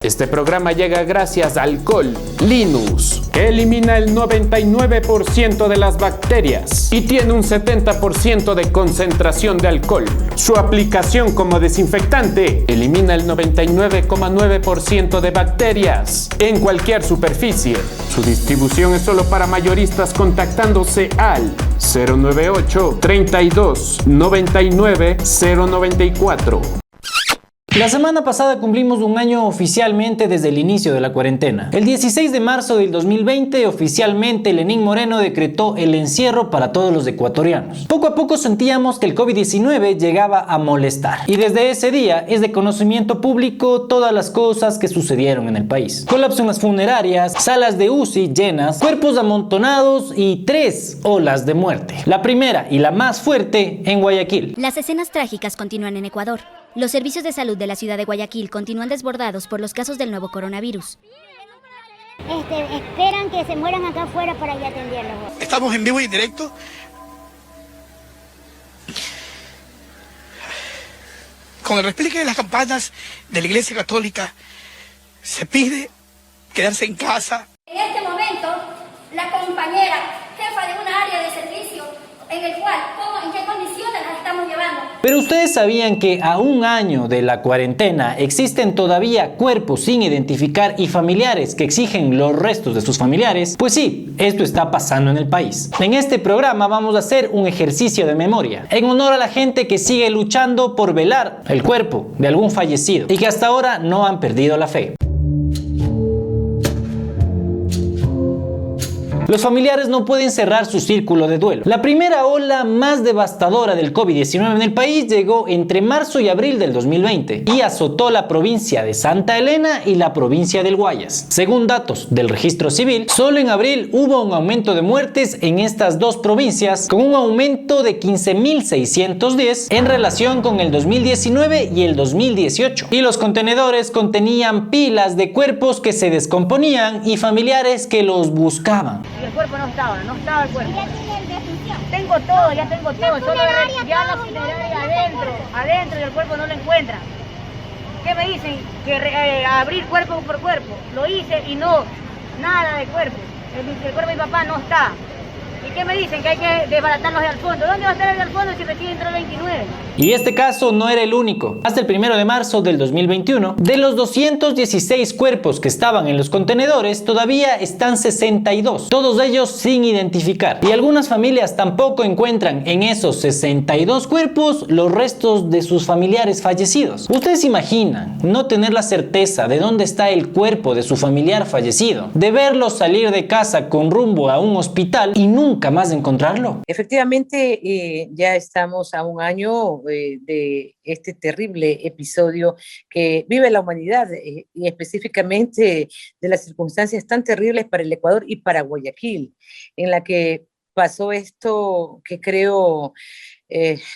Este programa llega gracias a Alcohol Linus, que elimina el 99% de las bacterias y tiene un 70% de concentración de alcohol. Su aplicación como desinfectante elimina el 99,9% de bacterias en cualquier superficie. Su distribución es solo para mayoristas contactándose al 098 32 99 094. La semana pasada cumplimos un año oficialmente desde el inicio de la cuarentena. El 16 de marzo del 2020, oficialmente Lenín Moreno decretó el encierro para todos los ecuatorianos. Poco a poco sentíamos que el COVID-19 llegaba a molestar. Y desde ese día es de conocimiento público todas las cosas que sucedieron en el país. Colapso en las funerarias, salas de UCI llenas, cuerpos amontonados y 3 olas de muerte. La primera y la más fuerte en Guayaquil. Las escenas trágicas continúan en Ecuador. Los servicios de salud de la ciudad de Guayaquil continúan desbordados por los casos del nuevo coronavirus. Esperan que se mueran acá afuera para ya atenderlos. Estamos en vivo y en directo. Con el replique de las campanas de la Iglesia Católica, se pide quedarse en casa. En este momento, la compañera jefa de una área de servicio en el cual, en qué condiciones las estamos llevando. Pero ustedes sabían que a un año de la cuarentena existen todavía cuerpos sin identificar y familiares que exigen los restos de sus familiares. Pues sí, esto está pasando en el país. En este programa vamos a hacer un ejercicio de memoria en honor a la gente que sigue luchando por velar el cuerpo de algún fallecido y que hasta ahora no han perdido la fe. Los familiares no pueden cerrar su círculo de duelo. La primera ola más devastadora del COVID-19 en el país llegó entre marzo y abril del 2020 y azotó la provincia de Santa Elena y la provincia del Guayas. Según datos del registro civil, solo en abril hubo un aumento de muertes en estas dos provincias, con un aumento de 15.610 en relación con el 2019 y el 2018. Y los contenedores contenían pilas de cuerpos que se descomponían y familiares que los buscaban. Y el cuerpo no estaba el cuerpo. Ya tienen defunción. Ya tengo todo. Solo ya la funeraria adentro y el cuerpo no lo encuentran. ¿Qué me dicen? Que abrir cuerpo por cuerpo. Lo hice y no, nada de cuerpo. El cuerpo de mi papá no está. ¿Y qué me dicen? Que hay que desbaratarlos de al fondo. ¿Dónde va a estar el de al fondo si recién entró el 29? Y este caso no era el único. Hasta el 1 de marzo del 2021, de los 216 cuerpos que estaban en los contenedores, todavía están 62, todos ellos sin identificar. Y algunas familias tampoco encuentran en esos 62 cuerpos los restos de sus familiares fallecidos. ¿Ustedes imaginan no tener la certeza de dónde está el cuerpo de su familiar fallecido? De verlo salir de casa con rumbo a un hospital y nunca más encontrarlo. Efectivamente, ya estamos a un año de este terrible episodio que vive la humanidad y específicamente de las circunstancias tan terribles para el Ecuador y para Guayaquil, en la que pasó esto que creo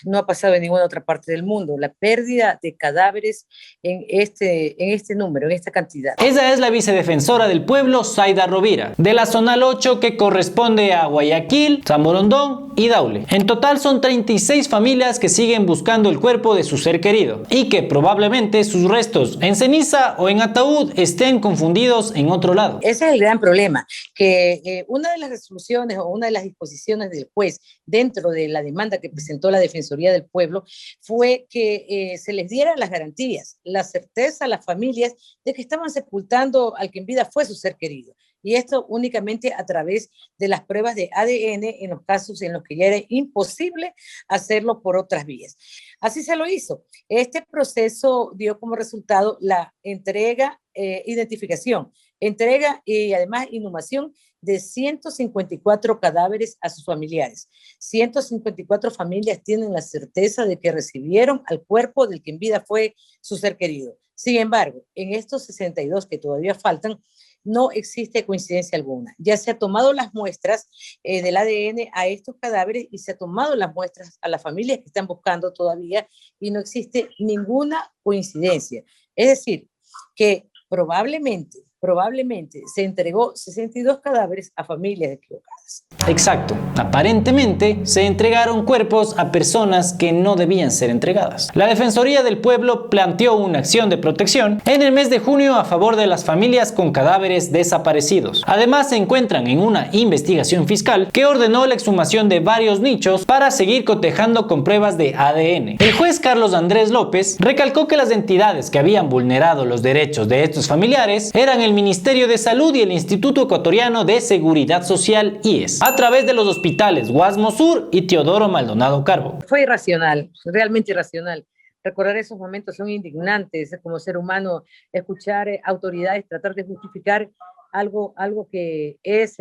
no ha pasado en ninguna otra parte del mundo, la pérdida de cadáveres en este número, en esta cantidad. Esa es la vicedefensora del pueblo, Zaida Rovira, de la Zonal 8 que corresponde a Guayaquil, San Borondón y Daule. En total son 36 familias que siguen buscando el cuerpo de su ser querido y que probablemente sus restos en ceniza o en ataúd estén confundidos en otro lado. Ese es el gran problema, que una de las resoluciones o una de las disposiciones del juez dentro de la demanda que presentó la Defensoría del Pueblo fue que se les dieran las garantías, la certeza a las familias de que estaban sepultando al que en vida fue su ser querido. Y esto únicamente a través de las pruebas de ADN en los casos en los que ya era imposible hacerlo por otras vías. Así se lo hizo. Este proceso dio como resultado la entrega, identificación, entrega y además inhumación de 154 cadáveres a sus familiares. 154 familias tienen la certeza de que recibieron al cuerpo del que en vida fue su ser querido. Sin embargo, en estos 62 que todavía faltan, no existe coincidencia alguna. Ya se ha tomado las muestras del ADN a estos cadáveres y se ha tomado las muestras a las familias que están buscando todavía y no existe ninguna coincidencia. Es decir, que probablemente probablemente se entregó 62 cadáveres a familias equivocadas. Exacto. Aparentemente se entregaron cuerpos a personas que no debían ser entregadas. La Defensoría del Pueblo planteó una acción de protección en el mes de junio a favor de las familias con cadáveres desaparecidos. Además, se encuentran en una investigación fiscal que ordenó la exhumación de varios nichos para seguir cotejando con pruebas de ADN. El juez Carlos Andrés López recalcó que las entidades que habían vulnerado los derechos de estos familiares eran el Ministerio de Salud y el Instituto Ecuatoriano de Seguridad Social, IES, a través de los hospitales Guasmo Sur y Teodoro Maldonado Carbo. Fue irracional, realmente irracional. Recordar esos momentos son indignantes como ser humano, escuchar autoridades tratar de justificar algo que es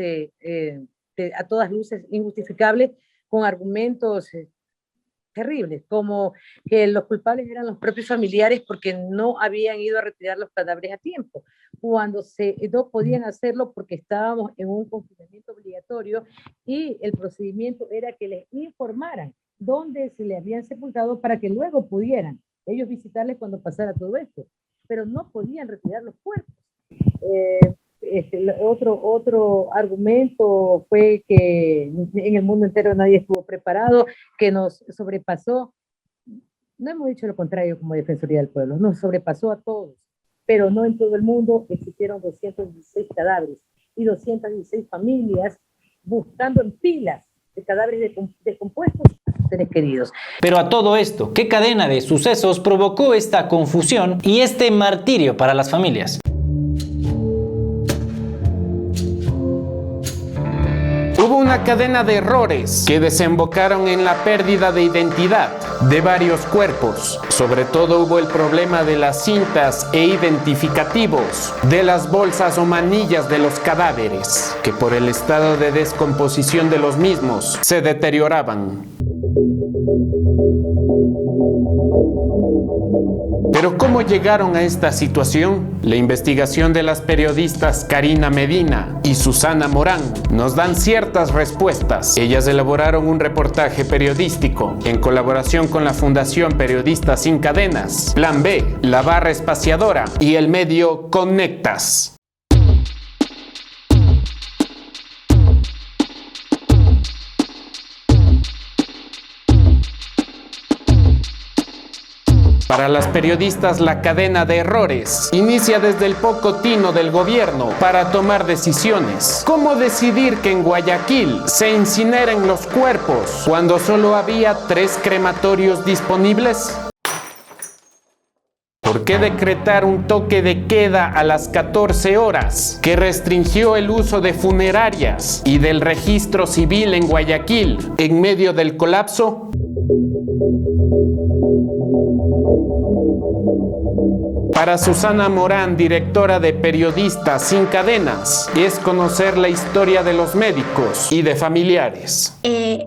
a todas luces injustificable con argumentos terribles, como que los culpables eran los propios familiares porque no habían ido a retirar los cadáveres a tiempo, cuando no podían hacerlo porque estábamos en un confinamiento obligatorio y el procedimiento era que les informaran dónde se le habían sepultado para que luego pudieran ellos visitarles cuando pasara todo esto, pero no podían retirar los cuerpos. Otro argumento fue que en el mundo entero nadie estuvo preparado, que nos sobrepasó. No hemos dicho lo contrario como Defensoría del Pueblo, nos sobrepasó a todos, pero no en todo el mundo. Existieron 216 cadáveres y 216 familias buscando en pilas de cadáveres descompuestos a sus seres queridos. Pero a todo esto, ¿qué cadena de sucesos provocó esta confusión y este martirio para las familias? Hubo una cadena de errores que desembocaron en la pérdida de identidad de varios cuerpos. Sobre todo hubo el problema de las cintas e identificativos de las bolsas o manillas de los cadáveres, que por el estado de descomposición de los mismos se deterioraban. Pero ¿cómo llegaron a esta situación? La investigación de las periodistas Karina Medina y Susana Morán nos dan ciertas respuestas. Ellas elaboraron un reportaje periodístico en colaboración con la Fundación Periodistas Sin Cadenas, Plan B, La Barra Espaciadora y el medio Conectas. Para las periodistas, la cadena de errores inicia desde el poco tino del gobierno para tomar decisiones. ¿Cómo decidir que en Guayaquil se incineren los cuerpos cuando solo había 3 crematorios disponibles? ¿Por qué decretar un toque de queda a las 14 horas que restringió el uso de funerarias y del registro civil en Guayaquil en medio del colapso? Para Susana Morán, directora de Periodistas Sin Cadenas, es conocer la historia de los médicos y de familiares.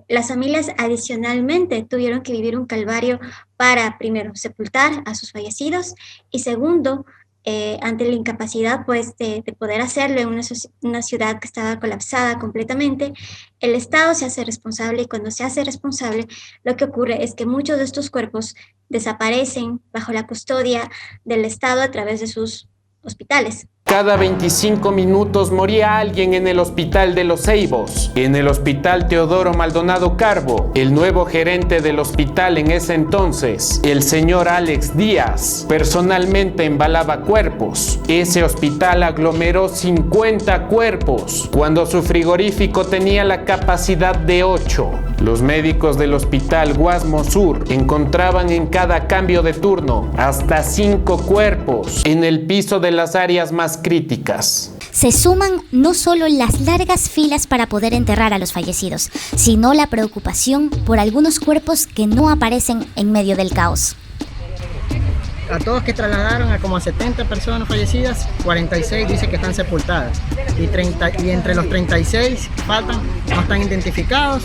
Las familias adicionalmente tuvieron que vivir un calvario para, primero, sepultar a sus fallecidos y segundo, ante la incapacidad pues, de poder hacerlo en una ciudad que estaba colapsada completamente, el Estado se hace responsable y cuando se hace responsable lo que ocurre es que muchos de estos cuerpos desaparecen bajo la custodia del Estado a través de sus hospitales. Cada 25 minutos moría alguien en el hospital de Los Ceibos. En el hospital Teodoro Maldonado Carbo, el nuevo gerente del hospital en ese entonces, el señor Alex Díaz, personalmente embalaba cuerpos. Ese hospital aglomeró 50 cuerpos, cuando su frigorífico tenía la capacidad de 8. Los médicos del hospital Guasmo Sur encontraban en cada cambio de turno hasta 5 cuerpos en el piso de las áreas más críticas. Se suman no solo las largas filas para poder enterrar a los fallecidos, sino la preocupación por algunos cuerpos que no aparecen en medio del caos. A todos que trasladaron a como 70 personas fallecidas, 46 dice que están sepultadas y entre los 36 faltan, no están identificados.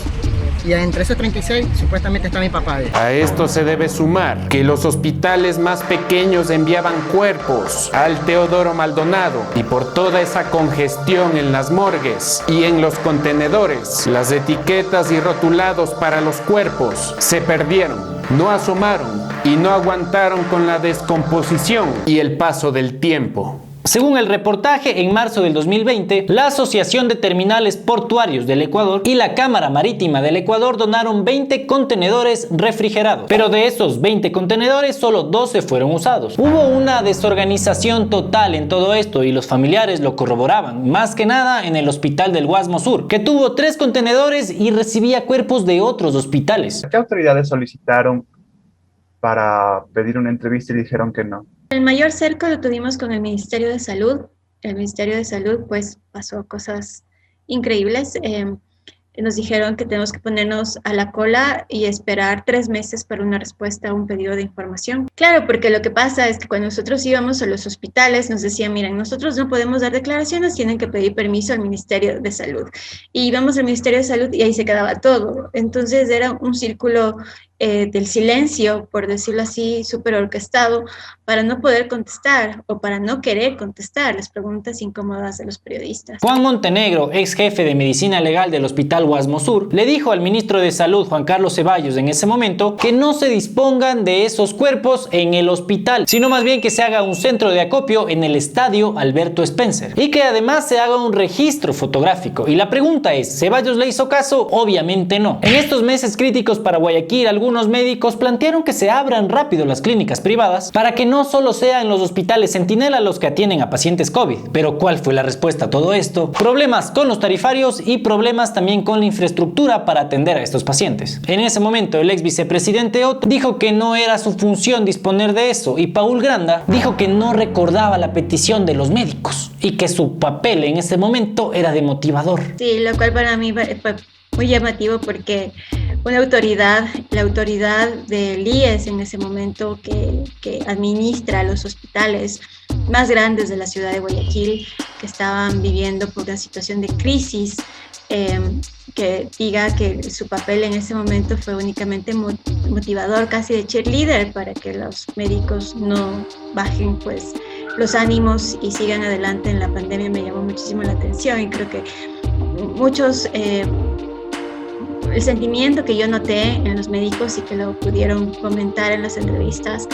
Y entre esos 36 supuestamente está mi papá. A esto se debe sumar que los hospitales más pequeños enviaban cuerpos al Teodoro Maldonado y por toda esa congestión en las morgues y en los contenedores, las etiquetas y rotulados para los cuerpos se perdieron, no asomaron y no aguantaron con la descomposición y el paso del tiempo. Según el reportaje, en marzo del 2020, la Asociación de Terminales Portuarios del Ecuador y la Cámara Marítima del Ecuador donaron 20 contenedores refrigerados, pero de esos 20 contenedores solo 12 fueron usados. Hubo una desorganización total en todo esto y los familiares lo corroboraban, más que nada en el hospital del Guasmo Sur, que tuvo 3 contenedores y recibía cuerpos de otros hospitales. ¿Qué autoridades solicitaron para pedir una entrevista y dijeron que no? El mayor cerco lo tuvimos con el Ministerio de Salud. El Ministerio de Salud pues pasó cosas increíbles. Nos dijeron que tenemos que ponernos a la cola y esperar 3 meses para una respuesta a un pedido de información. Claro, porque lo que pasa es que cuando nosotros íbamos a los hospitales nos decían, miren, nosotros no podemos dar declaraciones, tienen que pedir permiso al Ministerio de Salud. Y íbamos al Ministerio de Salud y ahí se quedaba todo. Entonces era un círculo del silencio, por decirlo así, súper orquestado, para no poder contestar o para no querer contestar las preguntas incómodas de los periodistas. Juan Montenegro, ex jefe de medicina legal del Hospital Guasmo Sur, le dijo al ministro de Salud, Juan Carlos Ceballos, en ese momento, que no se dispongan de esos cuerpos en el hospital, sino más bien que se haga un centro de acopio en el estadio Alberto Spencer y que además se haga un registro fotográfico. Y la pregunta es, ¿Ceballos le hizo caso? Obviamente no. En estos meses críticos para Guayaquil, algunos médicos plantearon que se abran rápido las clínicas privadas para que no solo sean los hospitales Centinela los que atienden a pacientes COVID. Pero ¿cuál fue la respuesta a todo esto? Problemas con los tarifarios y problemas también con la infraestructura para atender a estos pacientes. En ese momento el ex vicepresidente Otto dijo que no era su función disponer de eso y Paul Granda dijo que no recordaba la petición de los médicos y que su papel en ese momento era de motivador. Sí, lo cual para mí fue muy llamativo porque una autoridad, la autoridad del IES en ese momento que administra los hospitales más grandes de la ciudad de Guayaquil, que estaban viviendo por una situación de crisis, que diga que su papel en ese momento fue únicamente motivador, casi de cheerleader, para que los médicos no bajen pues los ánimos y sigan adelante en la pandemia, me llamó muchísimo la atención y creo que muchos... el sentimiento que yo noté en los médicos y que lo pudieron comentar en las entrevistas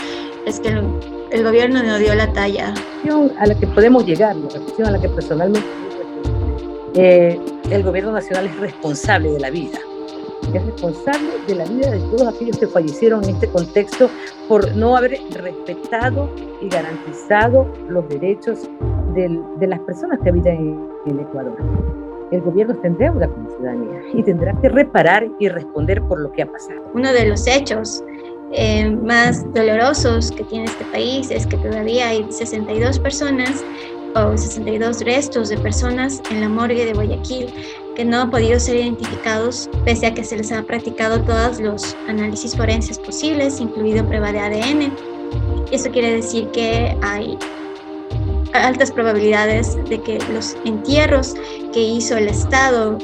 es que el gobierno no dio la talla. A la que podemos llegar, la reflexión a la que personalmente el gobierno nacional es responsable de la vida. Es responsable de la vida de todos aquellos que fallecieron en este contexto por no haber respetado y garantizado los derechos de las personas que habitan en el Ecuador. El gobierno está en deuda con la ciudadanía y tendrá que reparar y responder por lo que ha pasado. Uno de los hechos más dolorosos que tiene este país es que todavía hay 62 personas o 62 restos de personas en la morgue de Guayaquil que no han podido ser identificados pese a que se les ha practicado todos los análisis forenses posibles, incluido prueba de ADN. Eso quiere decir que hay altas probabilidades de que los entierros que hizo el Estado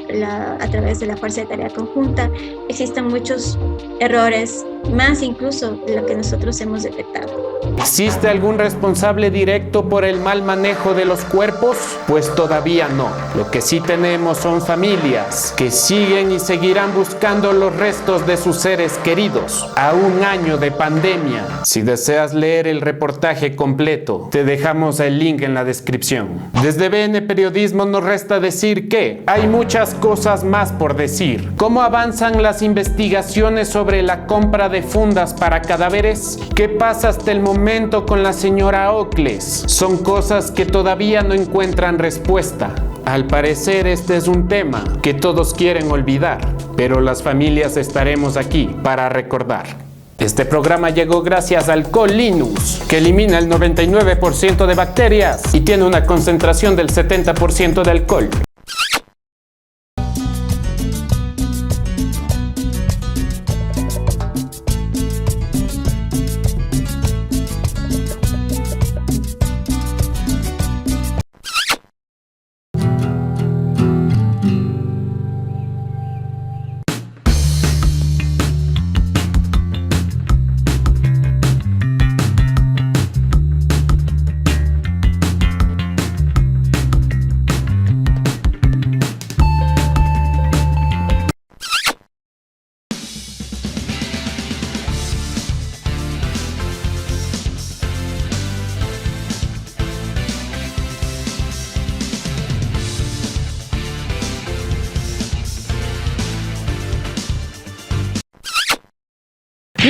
a través de la Fuerza de Tarea Conjunta existan muchos errores, más incluso de lo que nosotros hemos detectado. ¿Existe algún responsable directo por el mal manejo de los cuerpos? Pues todavía no. Lo que sí tenemos son familias que siguen y seguirán buscando los restos de sus seres queridos a un año de pandemia. Si deseas leer el reportaje completo, te dejamos el link en la descripción. Desde BN Periodismo nos resta decir que hay muchas cosas más por decir. ¿Cómo avanzan las investigaciones sobre la compra de fundas para cadáveres? ¿Qué pasa hasta el momento con la señora Ocles? Son cosas que todavía no encuentran respuesta. Al parecer este es un tema que todos quieren olvidar, pero las familias estaremos aquí para recordar. Este programa llegó gracias al Alcohol Linus, que elimina el 99% de bacterias y tiene una concentración del 70% de alcohol.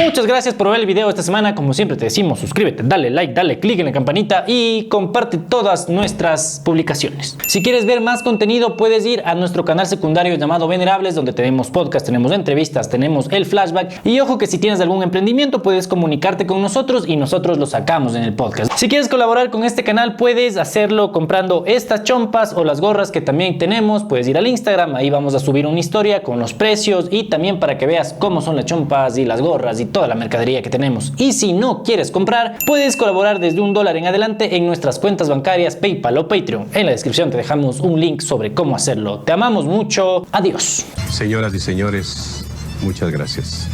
Muchas gracias por ver el video esta semana. Como siempre te decimos, suscríbete, dale like, dale click en la campanita y comparte todas nuestras publicaciones. Si quieres ver más contenido, puedes ir a nuestro canal secundario llamado Venerables, donde tenemos podcast, tenemos entrevistas, tenemos el flashback. Y ojo que si tienes algún emprendimiento, puedes comunicarte con nosotros y nosotros lo sacamos en el podcast. Si quieres colaborar con este canal, puedes hacerlo comprando estas chompas o las gorras que también tenemos. Puedes ir al Instagram, ahí vamos a subir una historia con los precios y también para que veas cómo son las chompas y las gorras y toda la mercadería que tenemos. Y si no quieres comprar, puedes colaborar desde $1 en adelante en nuestras cuentas bancarias PayPal o Patreon. En la descripción te dejamos un link sobre cómo hacerlo. Te amamos mucho. Adiós. Señoras y señores, muchas gracias.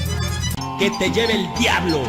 Que te lleve el diablo.